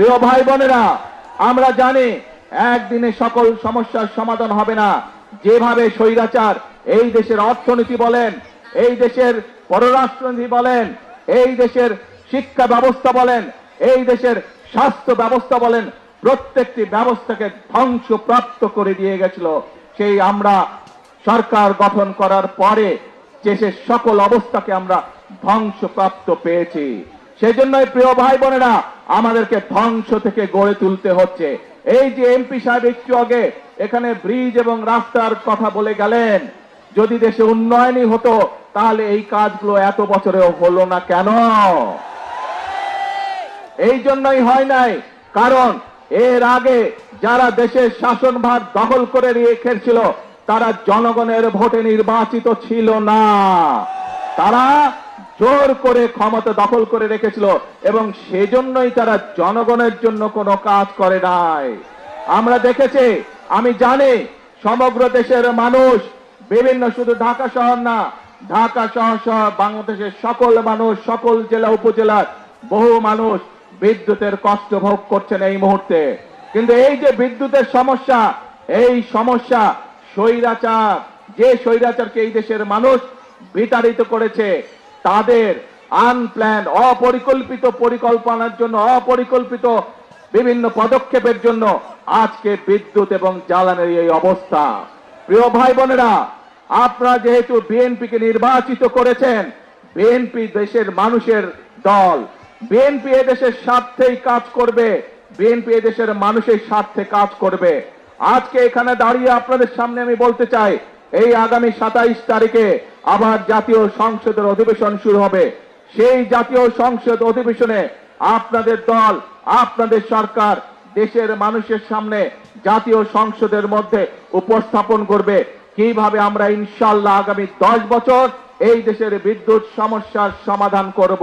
প্রিয় ভাই বোনেরা, আমরা জানি একদিনে সকল সমস্যার সমাধান হবে না। যেভাবে স্বৈরাচার এই দেশের অর্থনীতি বলেন, এই দেশের পররাষ্ট্রনীতি বলেন, এই দেশের শিক্ষা ব্যবস্থা বলেন, এই দেশের স্বাস্থ্য ব্যবস্থা বলেন, প্রত্যেকটি ব্যবস্থাকে ধ্বংসপ্রাপ্ত করে দিয়ে গেছিল। সেই আমরা সরকার গঠন করার পরে দেশের সকল অবস্থাকে আমরা ধ্বংসপ্রাপ্ত পেয়েছি। সেজন্যই প্রিয় ভাই বোনেরা, আমাদেরকে ধ্বংস থেকে গড়ে তুলতে হচ্ছে। এই যে এমপি সাহেব একটু আগে এখানে ব্রিজ এবং রাস্তার কথা বলে গেলেন, যদি দেশে উন্নয়নই হতো তাহলে এই কাজগুলো এত বছরেও হলো না কেন? এই জন্যই হয় নাই, কারণ এর আগে যারা দেশের শাসনভার দখল করে রেখেছিল তারা জনগণের ভোটে নির্বাচিত ছিল না। তারা জোর করে ক্ষমতা দখল করে রেখেছিল এবং সেজন্যই তারা জনগণের জন্য কোনো কাজ করে নাই। আমরা দেখেছি, আমি জানি সমগ্র দেশের মানুষ, বিভিন্ন শুধু ঢাকা শহর না, ঢাকা শহর সহ বাংলাদেশের সকল মানুষ, সকল জেলা উপজেলার বহু মানুষ বিদ্যুতের কষ্ট ভোগ করছেন এই মুহূর্তে। কিন্তু এই যে বিদ্যুতের সমস্যা, এই সমস্যা স্বৈরাচার, যে স্বৈরাচারকে এই দেশের মানুষ বিতাড়িত করেছে, তাদের আনপ্ল্যান অপরিকল্পিত পরিকল্পনার জন্য, অপরিকল্পিত বিভিন্ন পদক্ষেপের জন্য আজকে বিদ্যুৎ এবং জ্বালানির এই অবস্থা। প্রিয় ভাই বোনেরা, আপনারা যেহেতু বিএনপিকে নির্বাচিত করেছেন, বিএনপি দেশের মানুষের দল, বিএনপি এদেশের স্বার্থেই কাজ করবে, বিএনপি এদেশের মানুষের স্বার্থে কাজ করবে। আজকে এখানে দাঁড়িয়ে আপনাদের সামনে আমি বলতে চাই, এই আগামী 27 তারিখে আবার জাতীয় সংসদের অধিবেশন শুরু হবে। সেই জাতীয় সংসদ অধিবেশনে আপনাদের দল, আপনাদের সরকার দেশের মানুষের সামনে জাতীয় সংসদের মধ্যে উপস্থাপন করবে কিভাবে আমরা ইনশাআল্লাহ আগামী 10 বছর এই দেশের বিদ্যুৎ সমস্যার সমাধান করব।